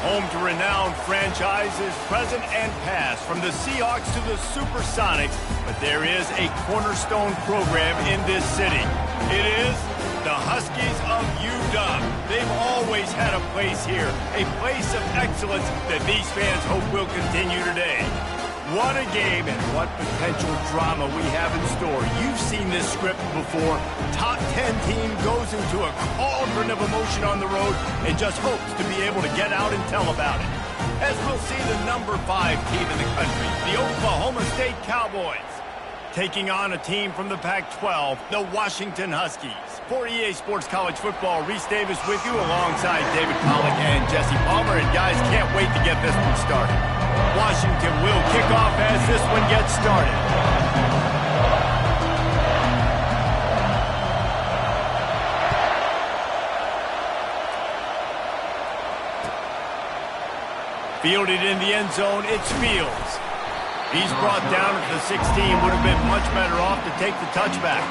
Home to renowned franchises, present and past, from the Seahawks to the Supersonics, but there is a cornerstone program in this city. It is the Huskies of UW. They've always had a place here, a place of excellence that these fans hope will continue today. What a game and what potential drama we have in store. You've seen this script before. Top 10 team goes into a cauldron of emotion on the road and just hopes to be able to get out and tell about it. As we'll see the number 5 team in the country, the Oklahoma State Cowboys, taking on a team from the Pac-12, the Washington Huskies. For EA Sports College Football, Reese Davis with you alongside David Pollack and Jesse Palmer. And guys, can't wait to get this one started. Washington will kick off as this one gets started. Fielded in the end zone, it's Fields. He's brought down at the 16. Would have been much better off to take the touchback.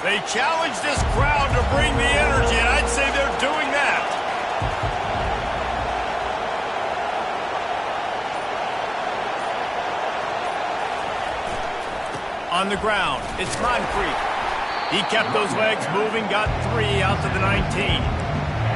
They challenge this crowd to bring the energy, and I'd say they're doing that. On the ground, it's Moncrief. He kept those legs moving, got 3 out to the 19.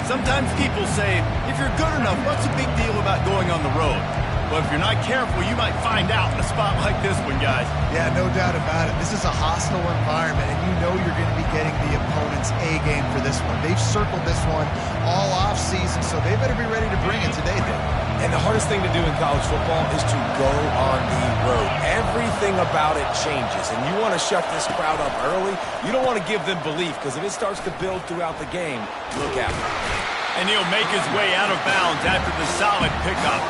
Sometimes people say, if you're good enough, what's the big deal about going on the road? But if you're not careful, you might find out in a spot like this one, guys. Yeah, no doubt about it. This is a hostile environment, and you know you're going to be getting the opponent's A-game for this one. They've circled this one all off-season, so they better be ready to bring it today, Dave. And the hardest thing to do in college football is to go on the road. Everything about it changes, and you want to shut this crowd up early. You don't want to give them belief, because if it starts to build throughout the game, look out. And he'll make his way out of bounds after the solid pickup.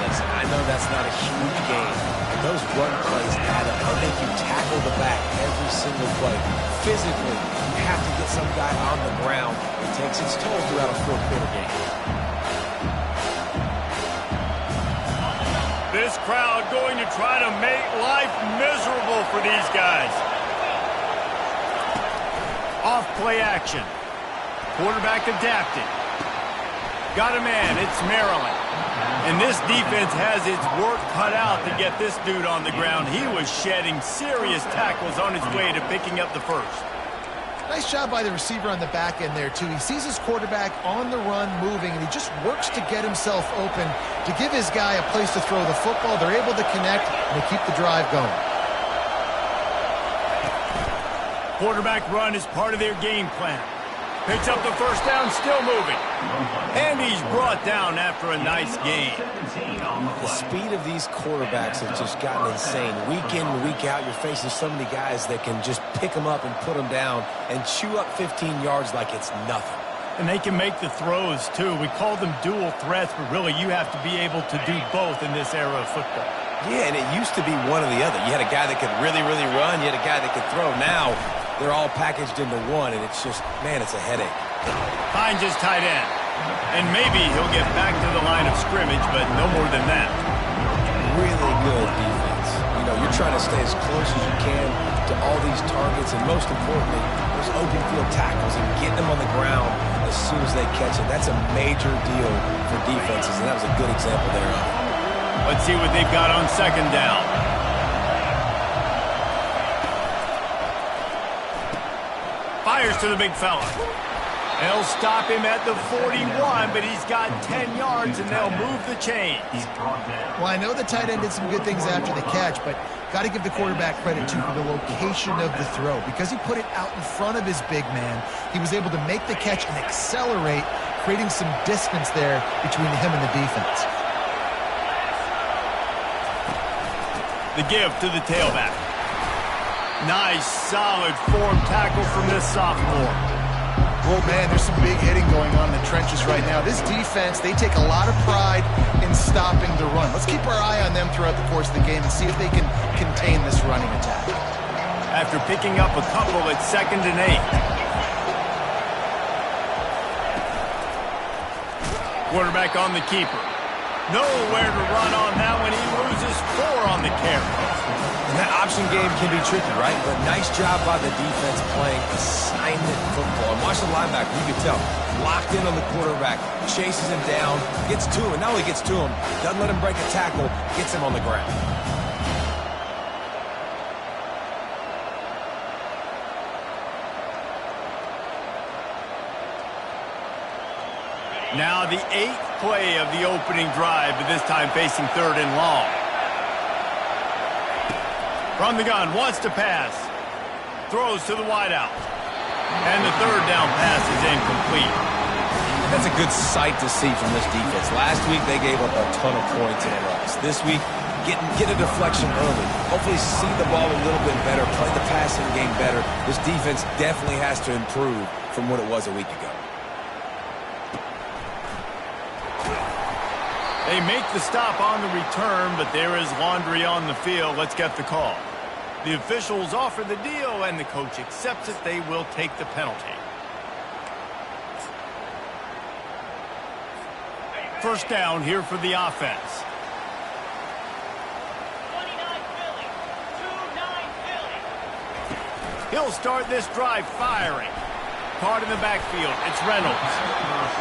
Listen, I know that's not a huge game, but those run plays add up. They make you tackle the back every single play. Physically, you have to get some guy on the ground. It takes its toll throughout a fourth-quarter game. This crowd going to try to make life miserable for these guys. Off play action. Quarterback adapted. Got a man, it's Maryland. And this defense has its work cut out to get this dude on the ground. He was shedding serious tackles on his way to picking up the first. Nice job by the receiver on the back end there, too. He sees his quarterback on the run moving, and he just works to get himself open to give his guy a place to throw the football. They're able to connect, and they keep the drive going. Quarterback run is part of their game plan. Picks up the first down, still moving. And he's brought down after a nice gain. The speed of these quarterbacks has just gotten insane. Week in and week out, you're facing so many guys that can just pick them up and put them down and chew up 15 yards like it's nothing. And they can make the throws, too. We call them dual threats, but really you have to be able to do both in this era of football. Yeah, and it used to be one or the other. You had a guy that could really, really run. You had a guy that could throw. Now, they're all packaged into one, and it's just, man, it's a headache. Finds his tight end. And maybe he'll get back to the line of scrimmage, but no more than that. Really good defense. You know, you're trying to stay as close as you can to all these targets, and most importantly, those open field tackles and getting them on the ground as soon as they catch it. That's a major deal for defenses, and that was a good example thereof. Let's see what they've got on second down. Fires to the big fella. They'll stop him at the 41, but he's got 10 yards, and they'll move the chains. Well, I know the tight end did some good things after the catch, but got to give the quarterback credit, too, for the location of the throw. Because he put it out in front of his big man, he was able to make the catch and accelerate, creating some distance there between him and the defense. The give to the tailback. Nice, solid form tackle from this sophomore. Well, man, there's some big hitting going on in the trenches right now. This defense, they take a lot of pride in stopping the run. Let's keep our eye on them throughout the course of the game and see if they can contain this running attack. After picking up a couple at 2nd and 8. Quarterback on the keeper. Nowhere to run on that one. He loses 4 on the carry. And that option game can be tricky, right? But nice job by the defense playing assignment football. And watch the linebacker. You can tell. Locked in on the quarterback. Chases him down. Gets to him. And not only gets to him, doesn't let him break a tackle. Gets him on the ground. Now the 8th play of the opening drive, but this time facing 3rd and long. From the gun, wants to pass. Throws to the wideout. And the 3rd down pass is incomplete. That's a good sight to see from this defense. Last week, they gave up a ton of points in a rush. This week, get a deflection early. Hopefully see the ball a little bit better, play the passing game better. This defense definitely has to improve from what it was a week ago. They make the stop on the return, but there is laundry on the field. Let's get the call. The officials offer the deal, and the coach accepts it. They will take the penalty. First down here for the offense. 29 Philly. 2-9 Philly. He'll start this drive firing. Caught in the backfield. It's Reynolds.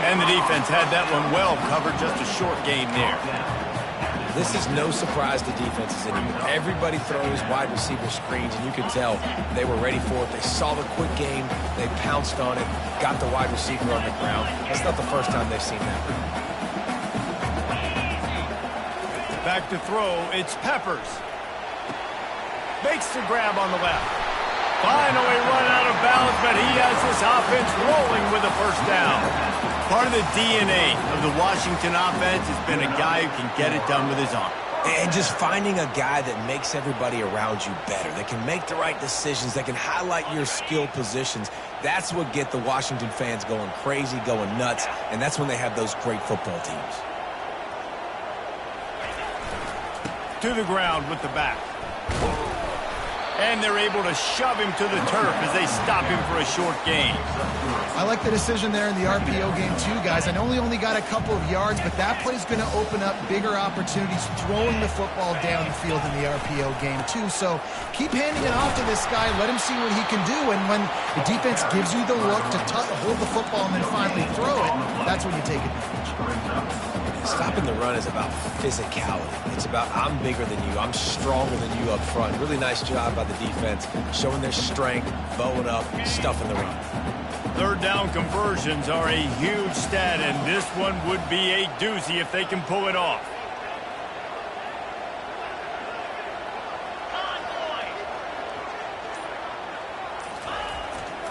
And the defense had that one well covered. Just a short gain there. This is no surprise to defenses anymore. Everybody throws wide receiver screens, and you can tell they were ready for it. They saw the quick game. They pounced on it, got the wide receiver on the ground. That's not the first time they've seen that. Back to throw. It's Peppers. Makes the grab on the left. Finally run out of bounds, but he has this offense rolling with a first down. Part of the DNA of the Washington offense has been a guy who can get it done with his arm. And just finding a guy that makes everybody around you better, that can make the right decisions, that can highlight your skill positions. That's what get the Washington fans going crazy, going nuts, and that's when they have those great football teams. To the ground with the back. And they're able to shove him to the turf as they stop him for a short gain. I like the decision there in the RPO game too, guys. I know he only got a couple of yards, but that play's going to open up bigger opportunities throwing the football down the field in the RPO game too. So keep handing it off to this guy. Let him see what he can do. And when the defense gives you the look to hold the football and then finally throw it, that's when you take advantage. Stopping the run is about physicality. It's about I'm bigger than you. I'm stronger than you up front. Really nice job by the defense, showing their strength, bowing up, stuffing the run. 3rd down conversions are a huge stat, and this one would be a doozy if they can pull it off.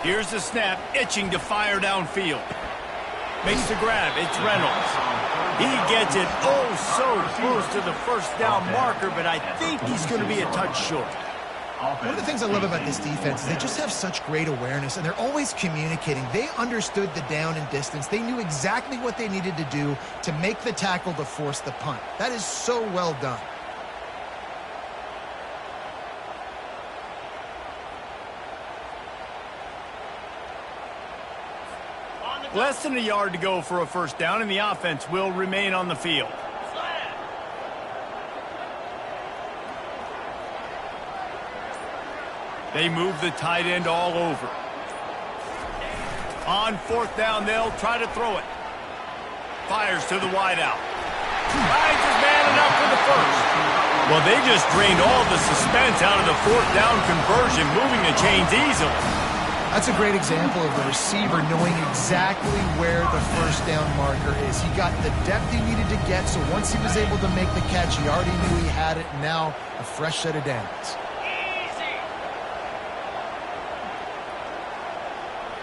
Here's the snap, itching to fire downfield. Makes the grab. It's Reynolds. He gets it so close to the first down marker, but I think he's going to be a touch short. One of the things I love about this defense is they just have such great awareness, and they're always communicating. They understood the down and distance. They knew exactly what they needed to do to make the tackle to force the punt. That is so well done. Less than a yard to go for a first down, and the offense will remain on the field. They move the tight end all over. On 4th down, they'll try to throw it. Fires to the wideout. Finds his man enough for the first. Well, they just drained all the suspense out of the 4th down conversion, moving the chains easily. That's a great example of the receiver knowing exactly where the first down marker is. He got the depth he needed to get, so once he was able to make the catch, he already knew he had it, and now a fresh set of downs.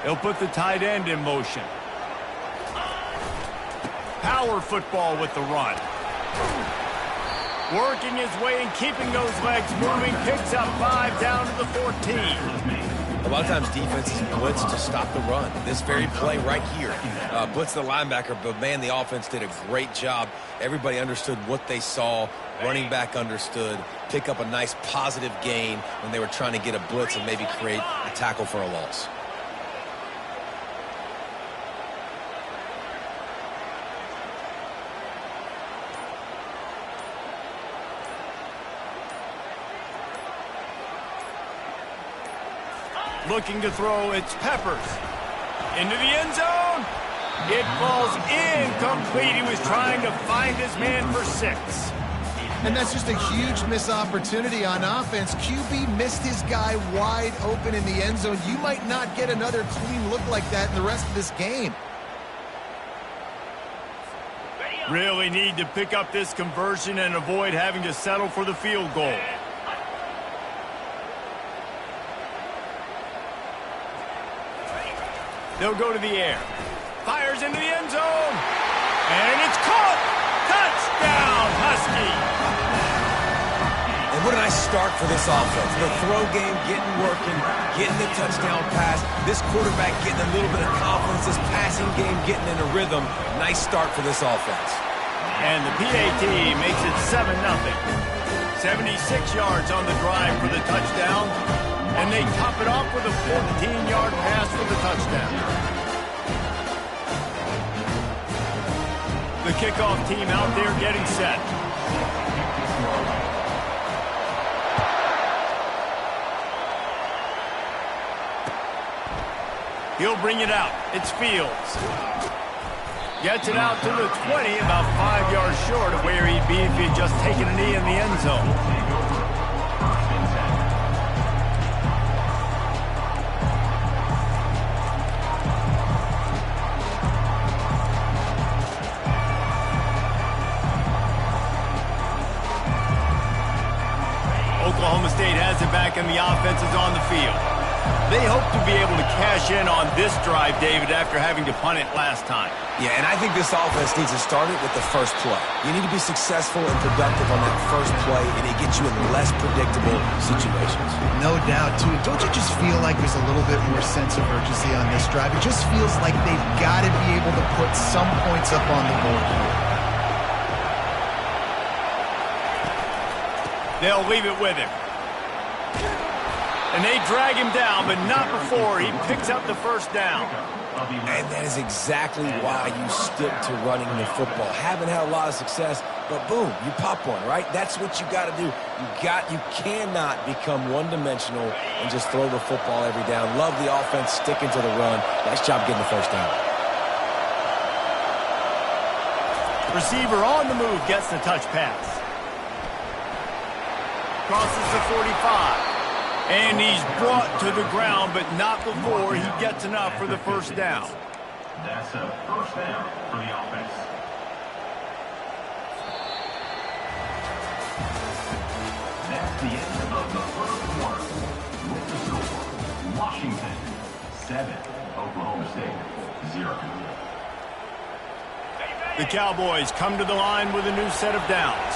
He'll put the tight end in motion. Power football with the run. Working his way and keeping those legs moving, picks up 5 down to the 14. A lot of times defenses blitz to stop the run. This very play right here, blitz the linebacker, but man, the offense did a great job. Everybody understood what they saw. Running back understood. Pick up a nice positive gain when they were trying to get a blitz and maybe create a tackle for a loss. Looking to throw, it's Peppers. Into the end zone. It falls incomplete. He was trying to find his man for 6. And that's just a huge missed opportunity on offense. QB missed his guy wide open in the end zone. You might not get another clean look like that in the rest of this game. Really need to pick up this conversion and avoid having to settle for the field goal. They'll go to the air. Fires into the end zone. And it's caught. Touchdown, Husky. And what a nice start for this offense. The throw game getting working, getting the touchdown pass. This quarterback getting a little bit of confidence. This passing game getting in a rhythm. Nice start for this offense. And the PAT makes it 7-0. 76 yards on the drive for the touchdown. And they top it off with a 14-yard pass for the touchdown. The kickoff team out there getting set. He'll bring it out. It's Fields. Gets it out to the 20, about 5 yards short of where he'd be if he'd just taken a knee in the end zone. Oklahoma State has it back and the offense is on the field. They hope to be able to cash in on this drive, David, after having to punt it last time. Yeah, and I think this offense needs to start it with the first play. You need to be successful and productive on that first play, and it gets you in less predictable situations. No doubt, too. Don't you just feel like there's a little bit more sense of urgency on this drive? It just feels like they've got to be able to put some points up on the board here. They'll leave it with him. And they drag him down, but not before he picks up the first down. And that is exactly why you stick to running the football. Haven't had a lot of success, but boom, you pop one, right? That's what you got to do. You cannot become one-dimensional and just throw the football every down. Love the offense sticking to the run. Nice job getting the first down. Receiver on the move gets the touch pass. Crosses the 45. And he's brought to the ground, but not before he gets enough for the first down. That's a first down for the offense. That's the end of the first quarter. With the score, Washington 7, Oklahoma State 0. The Cowboys come to the line with a new set of downs.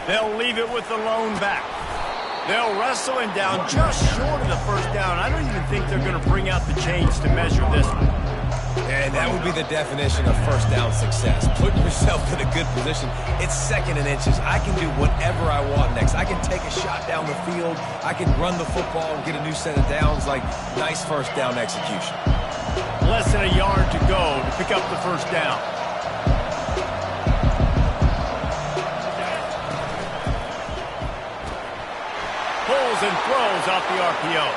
They'll leave it with the lone back. They'll wrestle him down just short of the first down. I don't even think they're going to bring out the chains to measure this one. And that would be the definition of first down success. Put yourself in a good position. It's 2nd and inches. I can do whatever I want next. I can take a shot down the field. I can run the football and get a new set of downs. Like, nice first down execution. Less than a yard to go to pick up the first down. Pulls and throws off the RPO.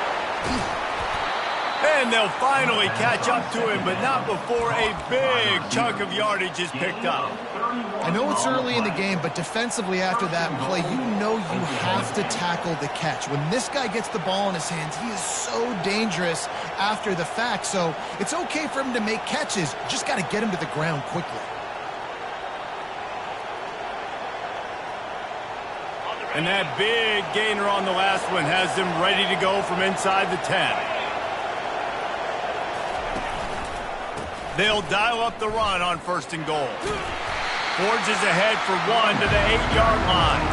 And they'll finally catch up to him, but not before a big chunk of yardage is picked up. I know it's early in the game, but defensively after that play, you know you have to tackle the catch. When this guy gets the ball in his hands, he is so dangerous after the fact. So it's okay for him to make catches. You just got to get him to the ground quickly. And that big gainer on the last one has them ready to go from inside the 10. They'll dial up the run on 1st and goal. Forges ahead for 1 to the 8-yard line.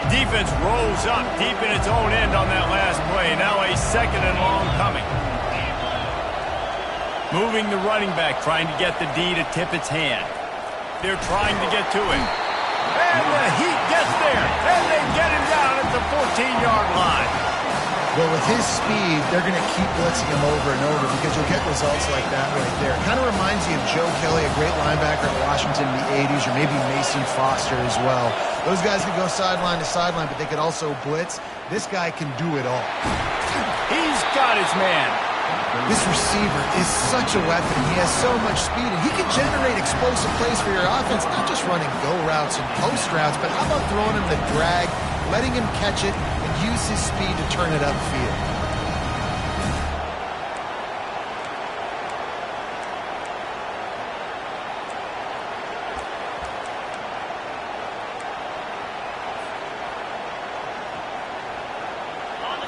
Defense rolls up deep in its own end on that last play. Now a 2nd and long coming. Moving the running back, trying to get the D to tip its hand. They're trying to get to him. And the Heat gets there, and they get him down at the 14-yard line. Well, with his speed, they're going to keep blitzing him over and over because you'll get results like that right there. Kind of reminds you of Joe Kelly, a great linebacker at Washington in the 80s, or maybe Mason Foster as well. Those guys could go sideline to sideline, but they could also blitz. This guy can do it all. He's got his man. This receiver is such a weapon. He has so much speed, and he can generate explosive plays for your offense, not just running go routes and post routes, but how about throwing him the drag, letting him catch it, and use his speed to turn it upfield.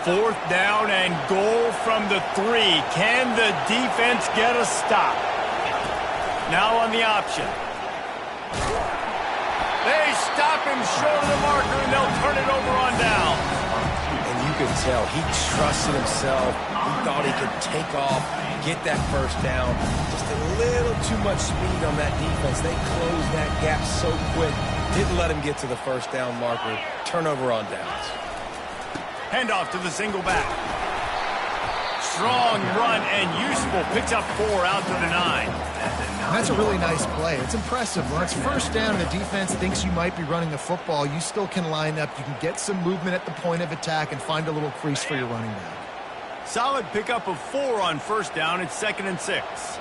Fourth down and goal from the 3. Can the defense get a stop? Now on the option. They stop him short of the marker, and they'll turn it over on down. And you could tell he trusted himself. He thought he could take off, get that first down. Just a little too much speed on that defense. They closed that gap so quick. Didn't let him get to the first down marker. Turnover on downs. Handoff to the single back. Strong run and useful. Picks up 4 out to the 9. That's a really nice play. It's impressive. When it's first down and the defense thinks you might be running the football, you still can line up. You can get some movement at the point of attack and find a little crease for your running back. Solid pickup of 4 on first down. It's 2nd and 6.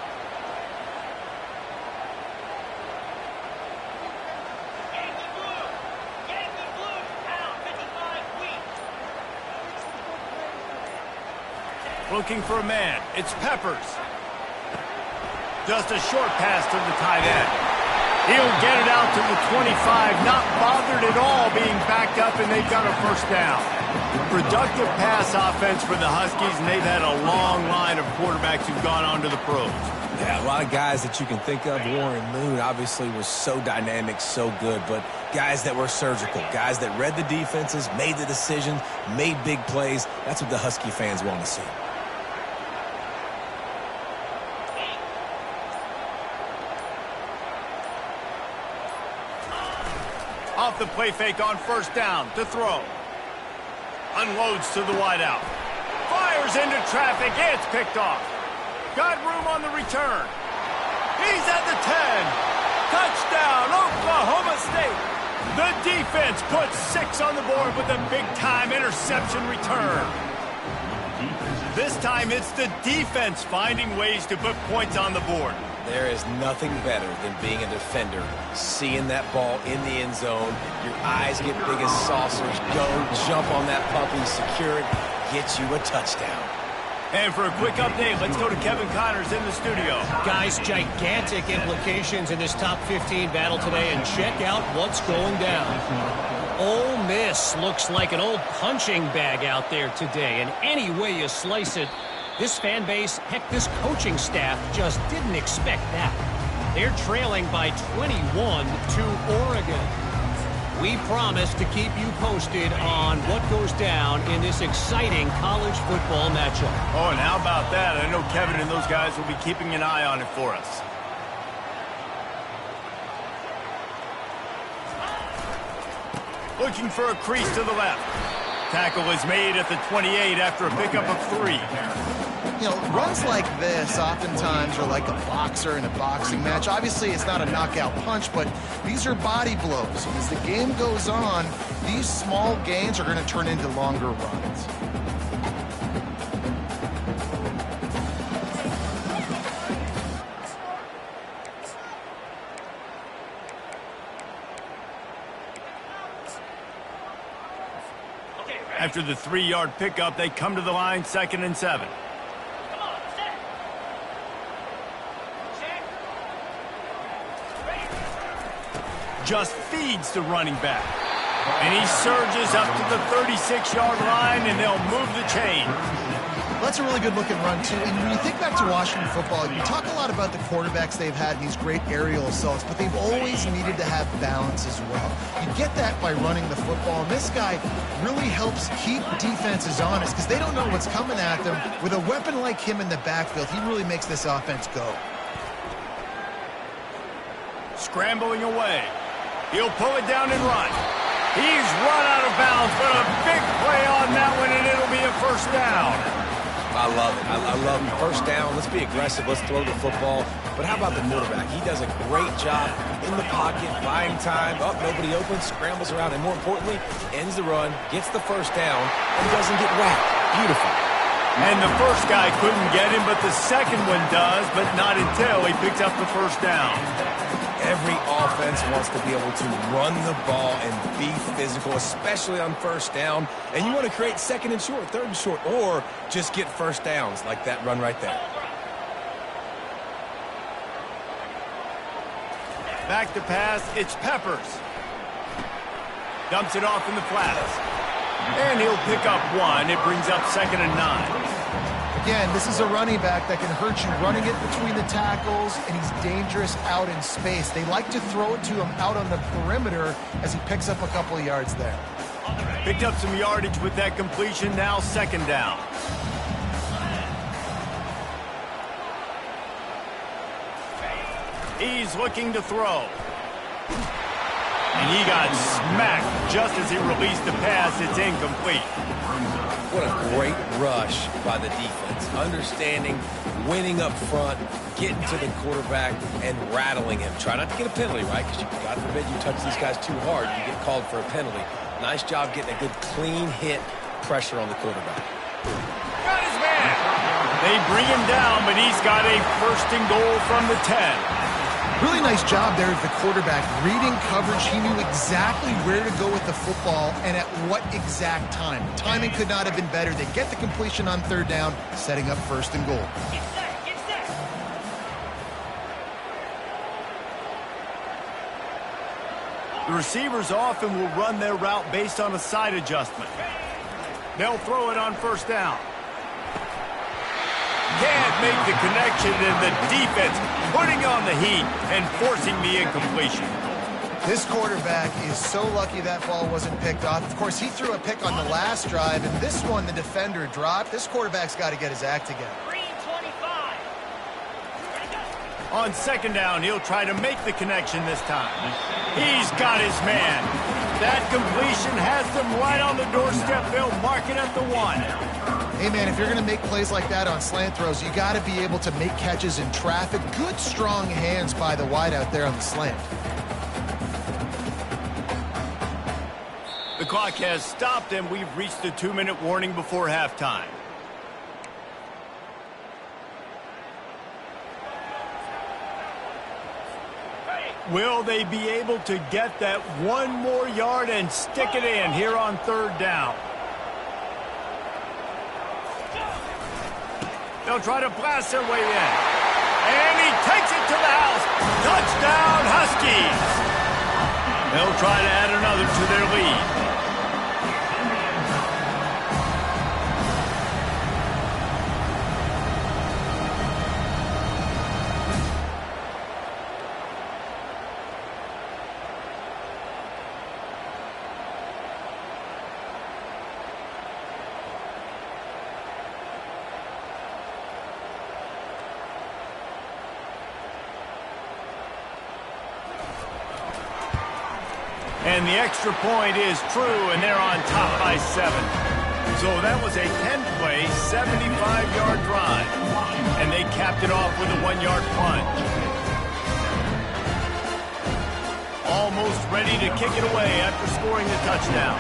Looking for a man. It's Peppers. Just a short pass to the tight end. He'll get it out to the 25. Not bothered at all being backed up, and they've got a first down. Productive pass offense for the Huskies, and they've had a long line of quarterbacks who've gone on to the pros. Yeah, a lot of guys that you can think of. Warren Moon obviously was so dynamic, so good, but guys that were surgical, guys that read the defenses, made the decisions, made big plays. That's what the Husky fans want to see. Off the play fake on first down to throw. Unloads to the wideout. Fires into traffic. It's picked off. Got room on the return. He's at the 10. Touchdown, Oklahoma State. The defense puts 6 on the board with a big-time interception return. This time it's the defense finding ways to put points on the board. There is nothing better than being a defender, seeing that ball in the end zone. Your eyes get big as saucers. Go, jump on that puppy, secure it, get you a touchdown. And for a quick update, let's go to Kevin Connors in the studio. Guys, gigantic implications in this top 15 battle today, and check out what's going down. Ole Miss looks like an old punching bag out there today, and any way you slice it, this fan base, heck, this coaching staff just didn't expect that. They're trailing by 21 to Oregon. We promise to keep you posted on what goes down in this exciting college football matchup. Oh, and how about that? I know Kevin and those guys will be keeping an eye on it for us. Looking for a crease to the left. Tackle is made at the 28 after a pickup of 3. You know, runs like this oftentimes are like a boxer in a boxing match. Obviously, it's not a knockout punch, but these are body blows. As the game goes on, these small gains are going to turn into longer runs. After the 3-yard pickup, they come to the line, 2nd and 7. Just feeds the running back. And he surges up to the 36-yard line, and they'll move the chain. That's a really good-looking run, too. And when you think back to Washington football, you talk a lot about the quarterbacks they've had, these great aerial assaults, but they've always needed to have balance as well. You get that by running the football, and this guy really helps keep defenses honest because they don't know what's coming at them. With a weapon like him in the backfield, he really makes this offense go. Scrambling away. He'll pull it down and run. He's run out of bounds, but a big play on that one, and it'll be a first down. I love it. I love it. First down. Let's be aggressive. Let's throw the football. But how about the quarterback? He does a great job in the pocket, buying time. Up, nobody open, scrambles around, and more importantly, ends the run, gets the first down, and doesn't get whacked. Beautiful. And the first guy couldn't get him, but the second one does, but not until he picks up the first down. Every offense wants to be able to run the ball and be physical, especially on first down. And you want to create second and short, third and short, or just get first downs like that run right there. Back to pass, it's Peppers. Dumps it off in the flats. And he'll pick up one. It brings up 2nd and 9. Again, this is a running back that can hurt you running it between the tackles, and he's dangerous out in space. They like to throw it to him out on the perimeter as he picks up a couple of yards there. Picked up some yardage with that completion, now 2nd down. He's looking to throw. And he got smacked just as he released the pass. It's incomplete. What a great rush by the defense. Understanding, winning up front, getting to the quarterback, and rattling him. Try not to get a penalty, right? Because God forbid you touch these guys too hard, you get called for a penalty. Nice job getting a good clean hit, pressure on the quarterback. Got his man. They bring him down, but he's got a 1st and goal from the 10. Really nice job there of the quarterback. Reading coverage, he knew exactly where to go with the football and at what exact time. Timing could not have been better. They get the completion on 3rd down, setting up 1st and goal. Get set, get set. The receivers often will run their route based on a side adjustment. They'll throw it on 1st down. Can't make the connection, and the defense putting on the heat and forcing the incompletion. This quarterback is so lucky that ball wasn't picked off. Of course, he threw a pick on the last drive, and this one the defender dropped. This quarterback's got to get his act together. Green 25. Ready, go. On 2nd down, he'll try to make the connection this time. He's got his man. That completion has them right on the doorstep. They'll mark it at the 1. Hey, man, if you're going to make plays like that on slant throws, you got to be able to make catches in traffic. Good, strong hands by the wideout there on the slant. The clock has stopped, and we've reached the 2-minute warning before halftime. Will they be able to get that 1 more yard and stick it in here on 3rd down? They'll try to blast their way in. And he takes it to the house. Touchdown, Huskies. They'll try to add another to their lead. And the extra point is true, and they're on top by 7. So that was a 10-play, 75-yard drive. And they capped it off with a 1-yard plunge. Almost ready to kick it away after scoring the touchdown.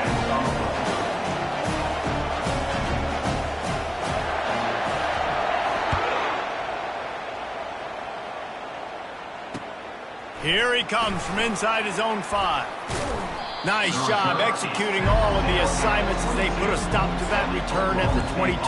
Here he comes from inside his own 5. Nice job executing all of the assignments as they put a stop to that return at the 22.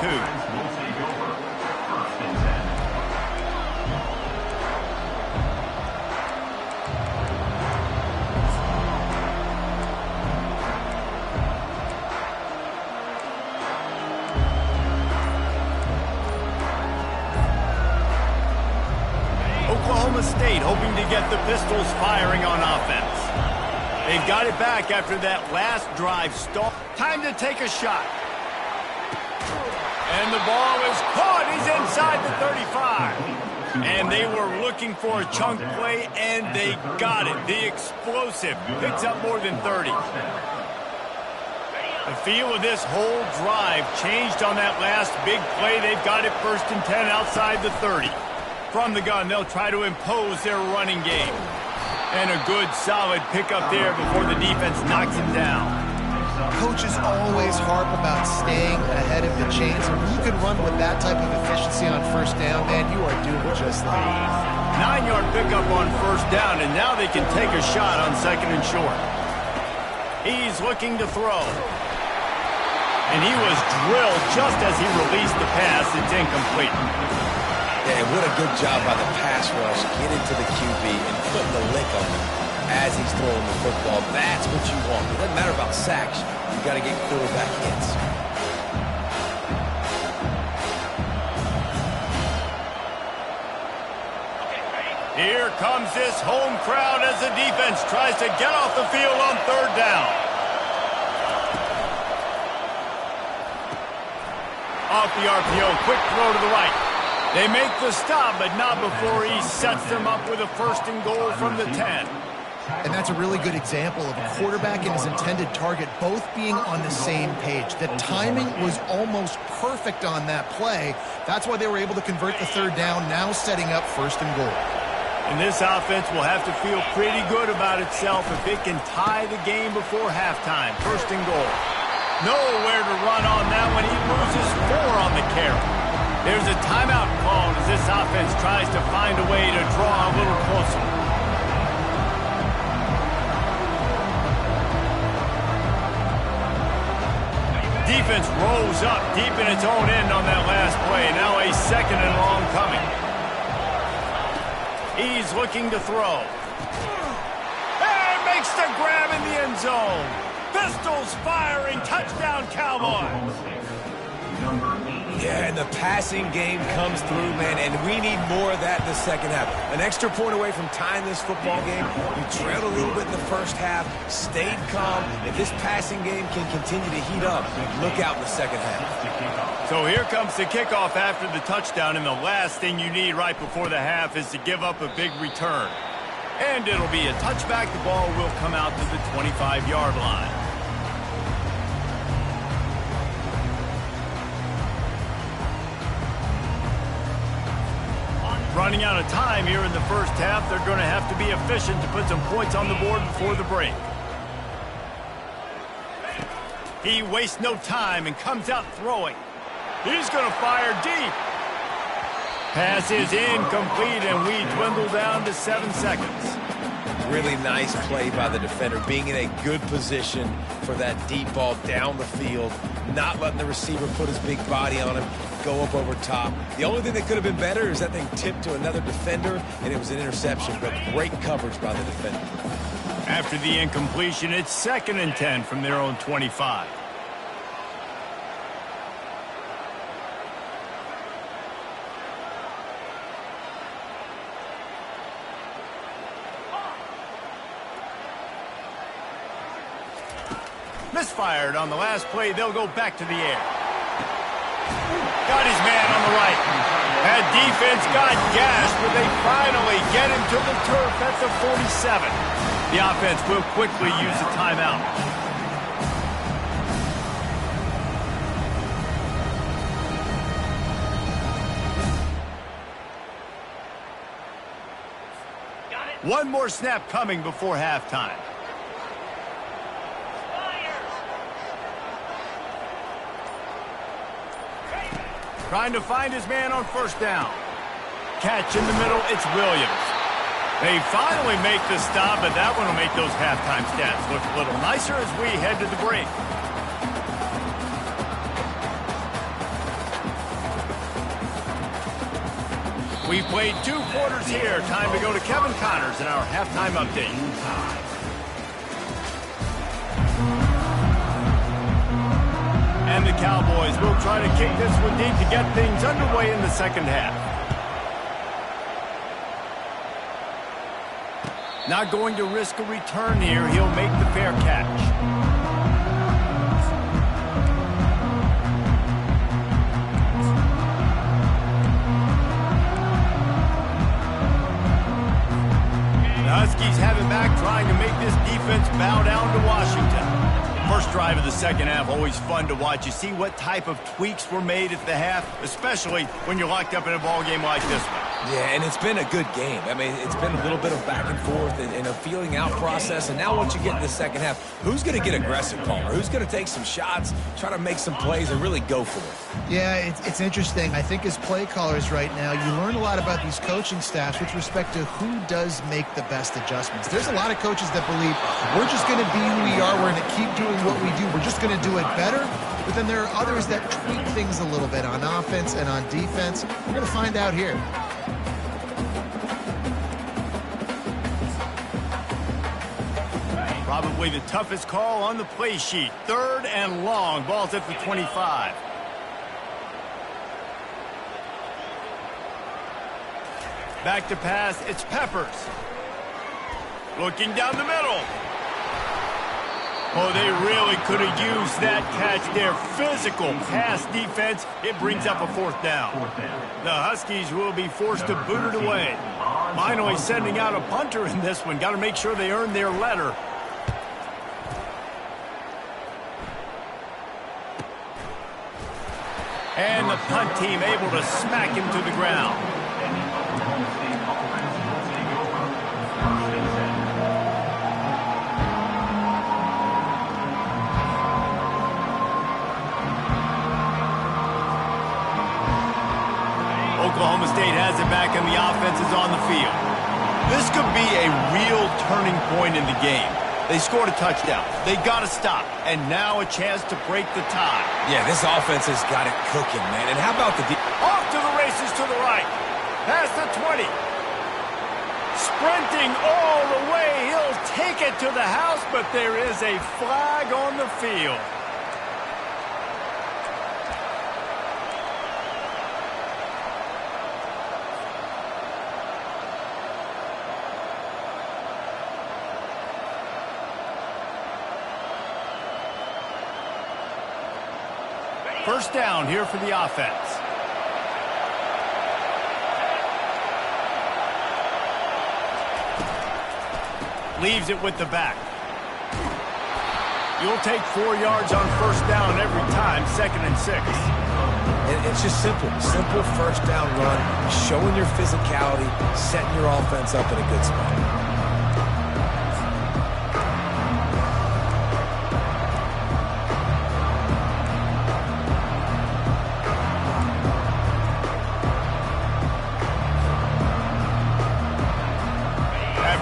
Oklahoma State hoping to get the Pistols firing on offense. They've got it back after that last drive stall. Time to take a shot. And the ball is caught. He's inside the 35. And they were looking for a chunk play, and they got it. The explosive picks up more than 30. The feel of this whole drive changed on that last big play. They've got it 1st and 10 outside the 30. From the gun, they'll try to impose their running game. And a good, solid pickup there before the defense knocks him down. Coaches always harp about staying ahead of the chains. And when you can run with that type of efficiency on 1st down, man, you are doing just that. 9-yard pickup on 1st down, and now they can take a shot on 2nd and short. He's looking to throw. And he was drilled just as he released the pass. It's incomplete. Yeah, what a good job by the pass rush. Get into the QB and putting the lick on him as he's throwing the football. That's what you want. It doesn't matter about sacks. You got to get quarterback hits. Here comes this home crowd as the defense tries to get off the field on 3rd down. Off the RPO, quick throw to the right. They make the stop, but not before he sets them up with a 1st and goal from the 10. And that's a really good example of a quarterback and his intended target both being on the same page. The timing was almost perfect on that play. That's why they were able to convert the 3rd down, now setting up 1st and goal. And this offense will have to feel pretty good about itself if it can tie the game before halftime. 1st and goal. Nowhere to run on that one. He loses 4 on the carry. There's a timeout called as this offense tries to find a way to draw a little closer. Defense rolls up deep in its own end on that last play. Now a 2nd and long coming. He's looking to throw. And makes the grab in the end zone. Pistols firing, touchdown Cowboys. Yeah, and the passing game comes through, man, and we need more of that in the 2nd half. An extra point away from tying this football game. We trailed a little bit in the 1st half, stayed calm. If this passing game can continue to heat up, look out in the 2nd half. So here comes the kickoff after the touchdown, and the last thing you need right before the half is to give up a big return. And it'll be a touchback. The ball will come out to the 25-yard line. Running out of time here in the 1st half. They're going to have to be efficient to put some points on the board before the break. He wastes no time and comes out throwing. He's going to fire deep. Pass is incomplete, and we dwindle down to 7 seconds. Really nice play by the defender, being in a good position for that deep ball down the field, not letting the receiver put his big body on him, go up over top. The only thing that could have been better is that thing tipped to another defender, and it was an interception, but great coverage by the defender. After the incompletion, it's 2nd and 10 from their own 25. Misfired on the last play. They'll go back to the air. Got his man on the right. That defense got gashed, but they finally get him to the turf at the 47. The offense will quickly use a timeout. One more snap coming before halftime. Trying to find his man on 1st down. Catch in the middle, it's Williams. They finally make the stop, but that one will make those halftime stats look a little nicer as we head to the break. We've played 2 quarters here. Time to go to Kevin Connors in our halftime update. And the Cowboys will try to kick this one deep to get things underway in the 2nd half. Not going to risk a return here. He'll make the fair catch. The Huskies have it back, trying to make this defense bow down to Washington. First drive of the second half, always fun to watch. You see what type of tweaks were made at the half, especially when you're locked up in a ball game like this one. Yeah, and it's been a good game. I mean, it's been a little bit of back and forth and a feeling out process. And now once you get in the second half, who's going to get aggressive, Palmer? Who's going to take some shots, try to make some plays, and really go for it? Yeah, it's interesting. I think as play callers right now, you learn a lot about these coaching staffs with respect to who does make the best adjustments. There's a lot of coaches that believe we're just going to be who we are. We're going to keep doing what we do. We're just going to do it better. But then there are others that tweak things a little bit on offense and on defense. We're going to find out here. Probably the toughest call on the play sheet. 3rd and long. Ball's at the 25. Back to pass. It's Peppers. Looking down the middle. Oh, they really could have used that catch there. Physical pass defense. It brings up a 4th down. The Huskies will be forced to boot it away. Finally sending out a punter in this one. Got to make sure they earn their letter. And the punt team able to smack him to the ground. Oklahoma State has it back and the offense is on the field. This could be a real turning point in the game. They scored a touchdown. They got to stop. And now a chance to break the tie. Yeah, this offense has got it cooking, man. And how about the off to the races to the right. Past the 20. Sprinting all the way. He'll take it to the house, but there is a flag on the field. First down here for the offense. Leaves it with the back. You'll take 4 yards on first down every time, 2nd and 6. It's just simple. Simple first down run, showing your physicality, setting your offense up in a good spot.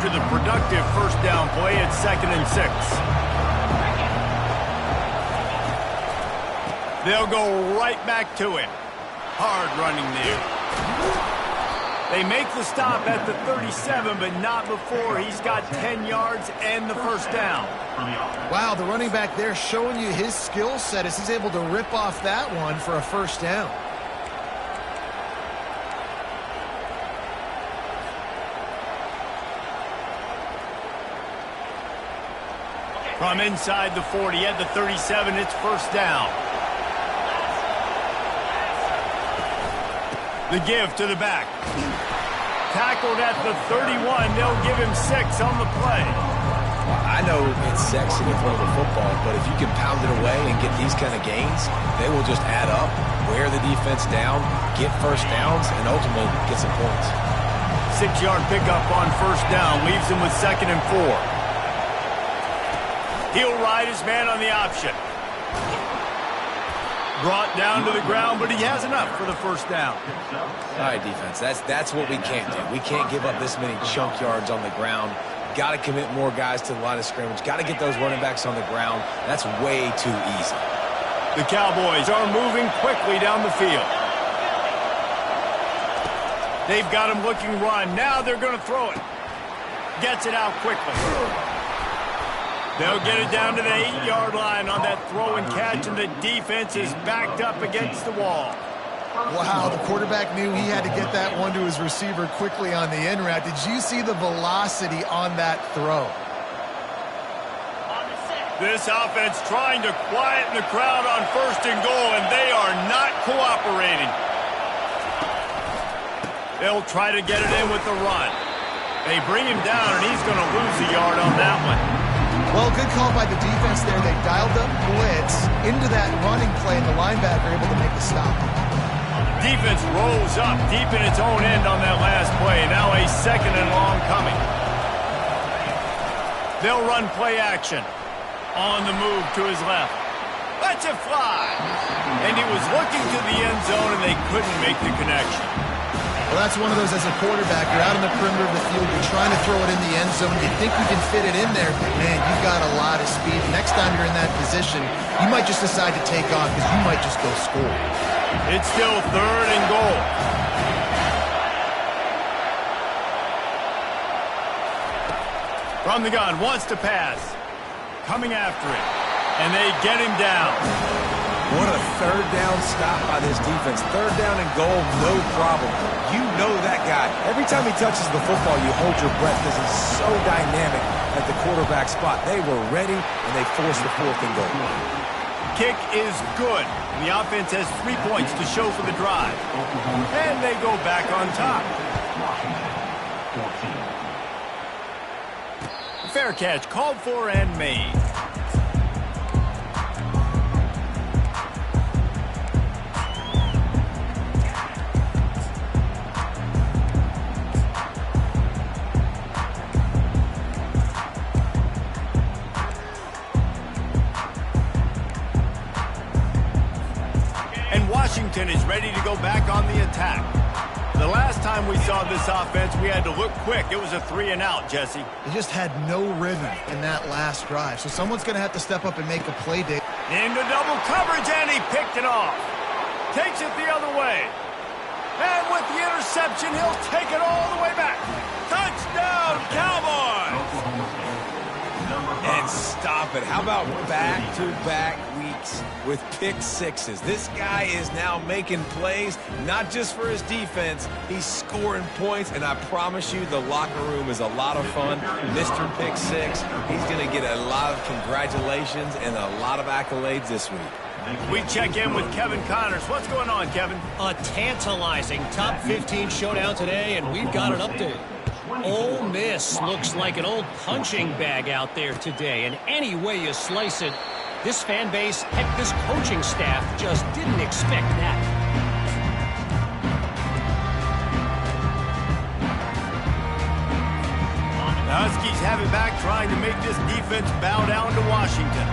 The productive first down play at 2nd and 6. They'll go right back to it. Hard running there. They make the stop at the 37, but not before he's got 10 yards and the first down. Wow, the running back there showing you his skill set as he's able to rip off that one for a first down. From inside the 40 at the 37, it's first down. The give to the back. Tackled at the 31. They'll give him 6 on the play. I know it's sexy to throw the football, but if you can pound it away and get these kind of gains, they will just add up, wear the defense down, get first downs, and ultimately get some points. 6-yard pickup on first down. Leaves him with 2nd and 4. He'll ride his man on the option. Brought down to the ground, but he has enough for the first down. All right, defense, that's what we can't do. We can't give up this many chunk yards on the ground. Got to commit more guys to the line of scrimmage. Got to get those running backs on the ground. That's way too easy. The Cowboys are moving quickly down the field. They've got him looking run. Now they're going to throw it. Gets it out quickly. They'll get it down to the 8-yard line on that throw and catch, and the defense is backed up against the wall. Wow, the quarterback knew he had to get that one to his receiver quickly on the in route. Did you see the velocity on that throw? This offense trying to quieten the crowd on 1st and goal, and they are not cooperating. They'll try to get it in with the run. They bring him down, and he's going to lose a yard on that one. Well, good call by the defense there. They dialed up blitz into that running play, and the linebacker able to make the stop. Defense rolls up deep in its own end on that last play. Now a 2nd and long coming. They'll run play action. On the move to his left. Lets it fly. And he was looking to the end zone, and they couldn't make the connection. Well, that's one of those as a quarterback. You're out on the perimeter of the field. You're trying to throw it in the end zone. You think you can fit it in there, but, man, you've got a lot of speed. Next time you're in that position, you might just decide to take off because you might just go score. It's still 3rd and goal. From the gun, wants to pass. Coming after it. And they get him down. What a 3rd down stop by this defense. 3rd down and goal, no problem. You know that guy. Every time he touches the football, you hold your breath because he's so dynamic at the quarterback spot. They were ready, and they forced the 4th and goal. Kick is good. The offense has 3 points to show for the drive. And they go back on top. Fair catch called for and made. And Washington is ready to go back on the attack. The last time we saw this offense, we had to look quick. It was a 3-and-out, Jesse. They just had no rhythm in that last drive, so someone's going to have to step up and make a play, Dave. Into double coverage, and he picked it off. Takes it the other way. And with the interception, he'll take it all the way back. Touchdown, Cowboys! And stop it. How about back-to-back weeks with pick sixes? This guy is now making plays, not just for his defense. He's scoring points, and I promise you the locker room is a lot of fun. Mr. Pick Six, he's going to get a lot of congratulations and a lot of accolades this week. We check in with Kevin Connors. What's going on, Kevin? A tantalizing top 15 showdown today, and we've got an update. Ole Miss looks like an old punching bag out there today, and any way you slice it, this fan base, heck, this coaching staff just didn't expect that. The Huskies have it back, trying to make this defense bow down to Washington.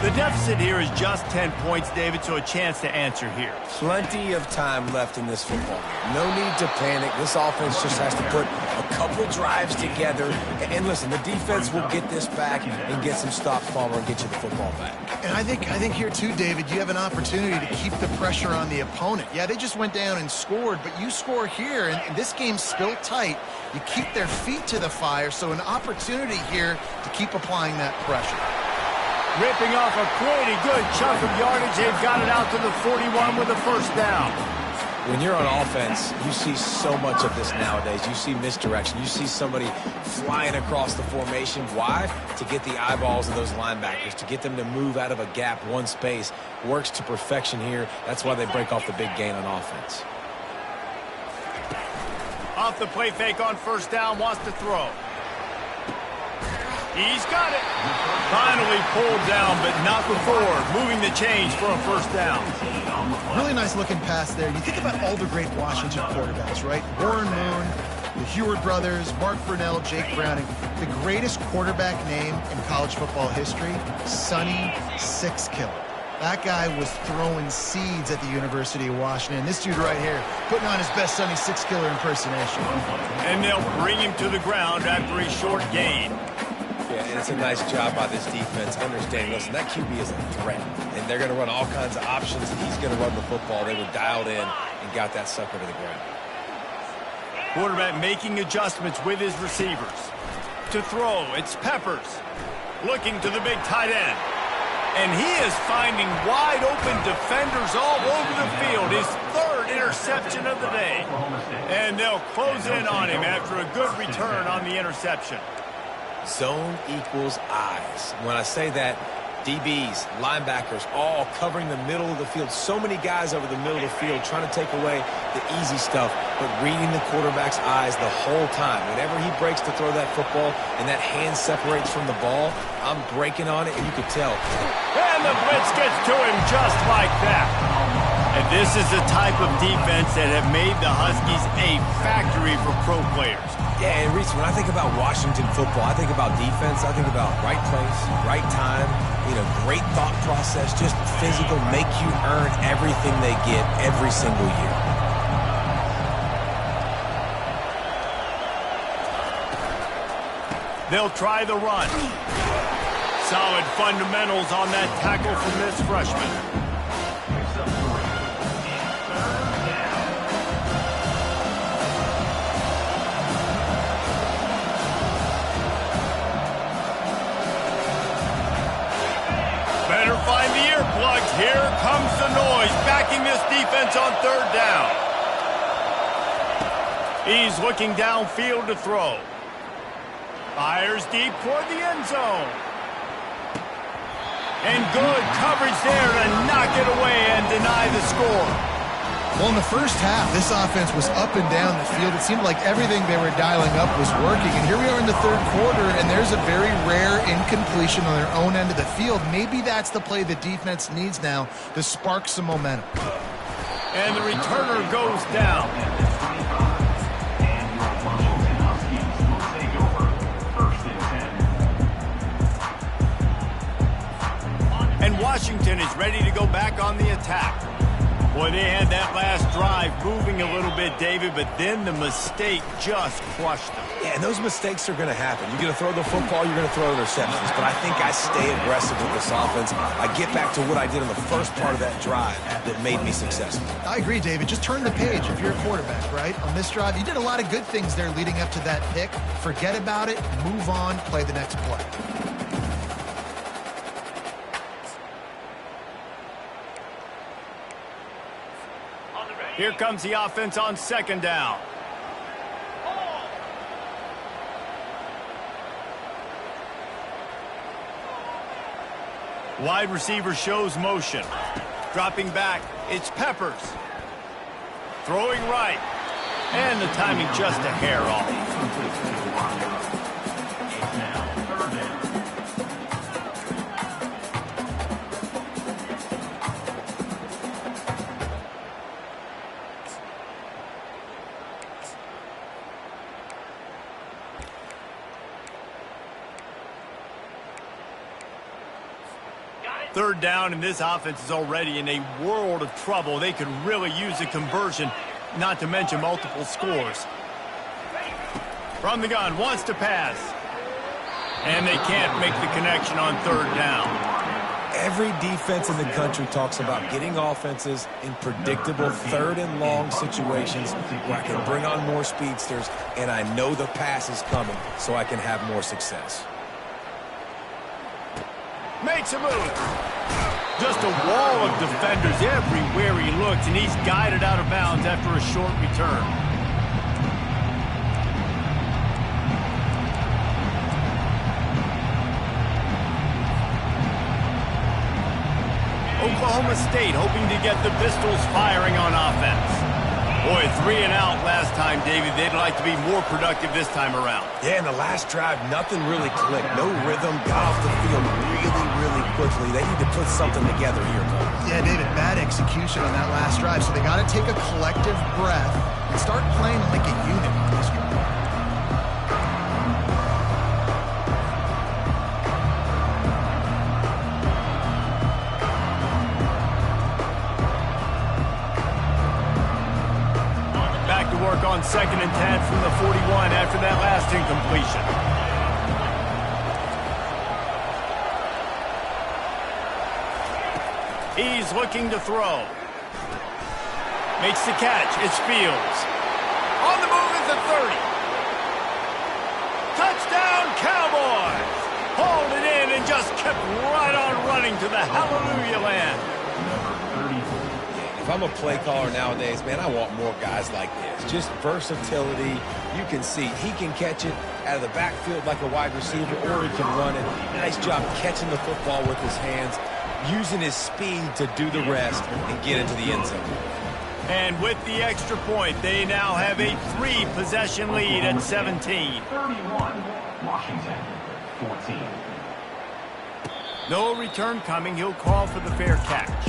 The deficit here is just 10 points, David, so a chance to answer here. Plenty of time left in this football game. No need to panic. This offense just has to put a couple drives together. And listen, the defense will get this back and get some stops, Palmer, and get you the football back. And I think here, too, David, you have an opportunity to keep the pressure on the opponent. Yeah, they just went down and scored, but you score here, and this game's still tight. You keep their feet to the fire, so an opportunity here to keep applying that pressure. Ripping off a pretty good chunk of yardage. They've got it out to the 41 with a 1st down. When you're on offense, you see so much of this nowadays. You see misdirection. You see somebody flying across the formation. Why? To get the eyeballs of those linebackers, to get them to move out of a gap, one space. Works to perfection here. That's why they break off the big gain on offense. Off the play fake on 1st down, wants to throw. He's got it. Finally pulled down, but not before. Moving the chains for a 1st down. Really nice looking pass there. You think about all the great Washington quarterbacks, right? Warren Moon, the Heward brothers, Mark Brunell, Jake Browning. The greatest quarterback name in college football history, Sonny Six Killer. That guy was throwing seeds at the University of Washington. This dude right here, putting on his best Sonny Six Killer impersonation. And they'll bring him to the ground after a short gain. Yeah, and it's a nice job by this defense understanding, listen, that QB is a threat, and they're going to run all kinds of options, and he's going to run the football. They were dialed in and got that sucker to the ground. Quarterback making adjustments with his receivers. To throw, it's Peppers. Looking to the big tight end. And he is finding wide open defenders all over the field. His 3rd interception of the day. And they'll close in on him after a good return on the interception. Zone equals eyes. When I say that, DBs, linebackers, all covering the middle of the field. So many guys over the middle of the field trying to take away the easy stuff, but reading the quarterback's eyes the whole time. Whenever he breaks to throw that football and that hand separates from the ball, I'm breaking on it, and you can tell. And the blitz gets to him just like that. And this is the type of defense that have made the Huskies a factory for pro players. Yeah, and Reese, when I think about Washington football, I think about defense, I think about right place, right time, great thought process, just physical, make you earn everything they get every single year. They'll try the run. Solid fundamentals on that tackle from this freshman. Better find the earplugs. Here comes the noise, backing this defense on third down. He's looking downfield to throw. Fires deep toward the end zone. And good coverage there to knock it away and deny the score. Well, in the first half, this offense was up and down the field. It seemed like everything they were dialing up was working. And here we are in the third quarter, and there's a very rare incompletion on their own end of the field. Maybe that's the play the defense needs now to spark some momentum. And the returner goes down. And Washington is ready to go back on the attack. Boy, they had that last drive moving a little bit, David, but then the mistake just crushed them. Yeah, and those mistakes are going to happen. You're going to throw the football, you're going to throw interceptions. But I think I stay aggressive with this offense. I get back to what I did in the first part of that drive that made me successful. I agree, David. Just turn the page if you're a quarterback, right? On this drive, you did a lot of good things there leading up to that pick. Forget about it, move on, play the next play. Here comes the offense on second down. Wide receiver shows motion. Dropping back, it's Peppers. Throwing right. And the timing just a hair off. Third down, and this offense is already in a world of trouble. They could really use a conversion, not to mention multiple scores. From the gun, wants to pass. And they can't make the connection on third down. Every defense in the country talks about getting offenses in predictable third and long situations where I can bring on more speedsters, and I know the pass is coming, so I can have more success. Makes a move. Just a wall of defenders everywhere he looks, and he's guided out of bounds after a short return. Oklahoma State hoping to get the Pistols firing on offense. Boy, 3 and out last time, David. They'd like to be more productive this time around. Yeah, in the last drive, nothing really clicked. No rhythm, got off the field really quickly. They need to put something together here, Cole. Yeah, David, bad execution on that last drive. So they got to take a collective breath and start playing like a unit on this drive. Work on 2nd and 10 from the 41 after that last incompletion. He's looking to throw. Makes the catch. It's Fields. On the move is the 30. Touchdown, Cowboys! Hauled it in and just kept right on running to the hallelujah land. If I'm a play caller nowadays, man, I want more guys like this. Just versatility. You can see he can catch it out of the backfield like a wide receiver, or he can run it. Nice job catching the football with his hands, using his speed to do the rest and get into the end zone. And with the extra point, they now have a 3-possession lead at 17. 31, Washington, 14. No return coming. He'll call for the fair catch.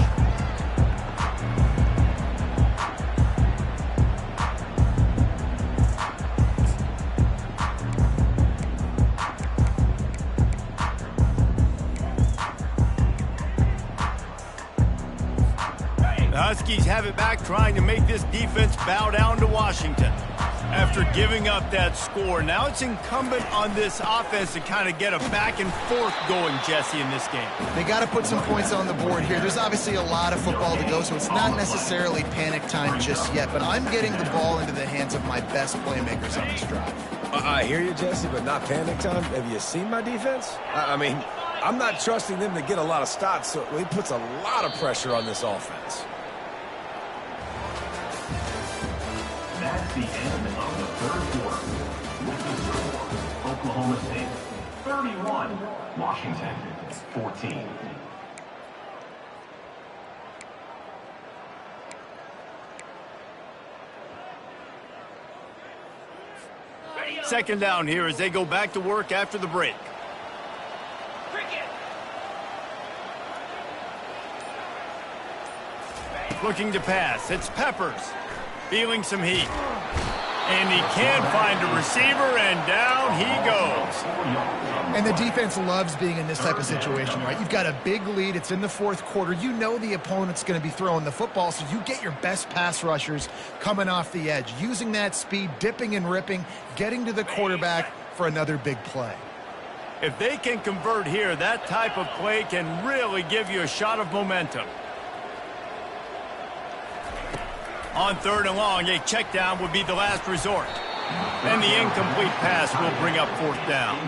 The Huskies have it back, trying to make this defense bow down to Washington. After giving up that score, now it's incumbent on this offense to kind of get a back and forth going, Jesse, in this game. They got to put some points on the board here. There's obviously a lot of football to go, so it's not necessarily panic time just yet, but I'm getting the ball into the hands of my best playmakers on this drive. I hear you, Jesse, but not panic time. Have you seen my defense? I mean, I'm not trusting them to get a lot of stops, so he puts a lot of pressure on this offense. That's the end of the third quarter. With the score, Oklahoma State 31, Washington 14. Second down here as they go back to work after the break. Looking to pass. It's Peppers. Feeling some heat. And he can find a receiver, and down he goes. And the defense loves being in this type of situation, right? You've got a big lead. It's in the fourth quarter. You know the opponent's going to be throwing the football, so you get your best pass rushers coming off the edge, using that speed, dipping and ripping, getting to the quarterback for another big play. If they can convert here, that type of play can really give you a shot of momentum. On third and long, a check down would be the last resort. And the incomplete pass will bring up fourth down.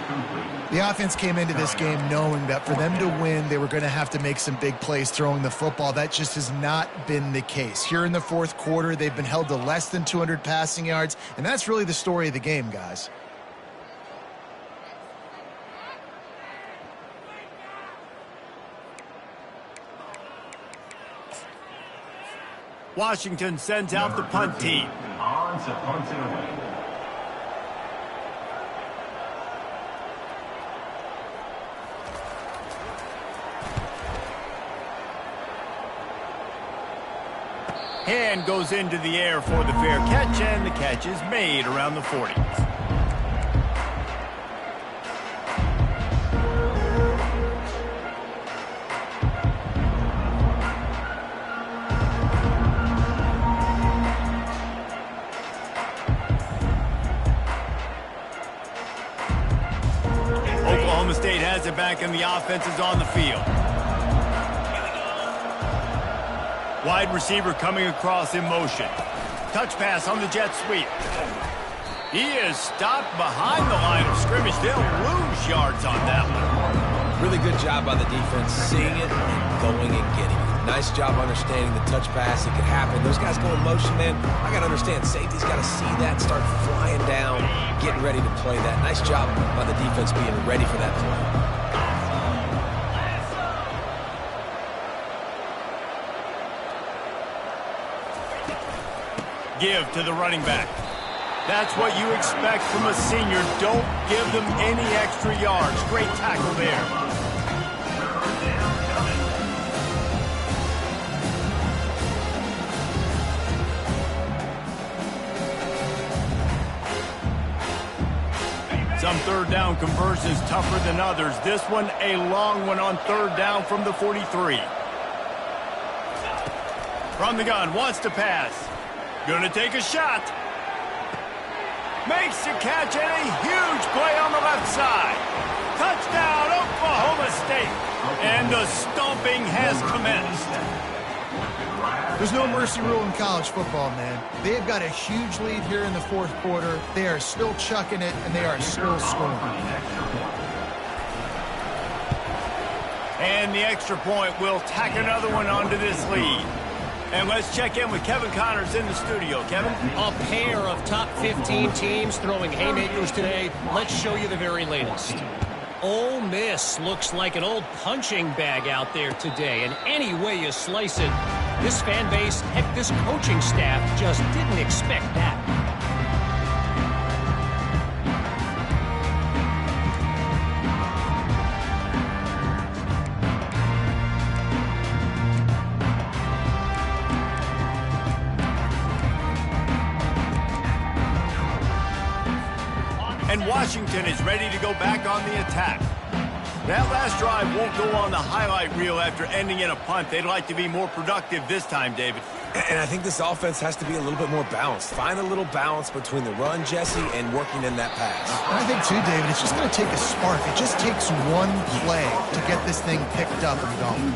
The offense came into this game knowing that for them to win, they were going to have to make some big plays throwing the football. That just has not been the case. Here in the fourth quarter, they've been held to less than 200 passing yards, and that's really the story of the game, guys. Washington sends out the punt team. On to punt it away. Hand goes into the air for the fair catch, and the catch is made around the 40. Oklahoma State has it back, and the offense is on the field. Wide receiver coming across in motion. Touch pass on the jet sweep. He is stopped behind the line of scrimmage. They'll lose yards on that one. Really good job by the defense, seeing it and going and getting it. Nice job understanding the touch pass. It could happen. Those guys go in motion, man. I got to understand, safety's got to see that, start flying down, getting ready to play that. Nice job by the defense being ready for that play. Give to the running back. That's what you expect from a senior. Don't give them any extra yards. Great tackle there. Some third down conversions tougher than others. This one a long one on third down from the 43. From the gun, wants to pass. Gonna take a shot. Makes the catch, and a huge play on the left side. Touchdown, Oklahoma State. And the stomping has commenced. There's no mercy rule in college football, man. They have got a huge lead here in the fourth quarter. They are still chucking it, and they are still scoring. And the extra point will tack another one onto this lead. And let's check in with Kevin Connors in the studio. Kevin? A pair of top 15 teams throwing haymakers today. Let's show you the very latest. Ole Miss looks like an old punching bag out there today. And any way you slice it, this fan base, heck, this coaching staff just didn't expect that. And Washington is ready to go back on the attack. That last drive won't go on the highlight reel after ending in a punt. They'd like to be more productive this time, David. And I think this offense has to be a little bit more balanced. Find a little balance between the run, Jesse, and working in that pass. I think, too, David, it's just going to take a spark. It just takes one play to get this thing picked up and going.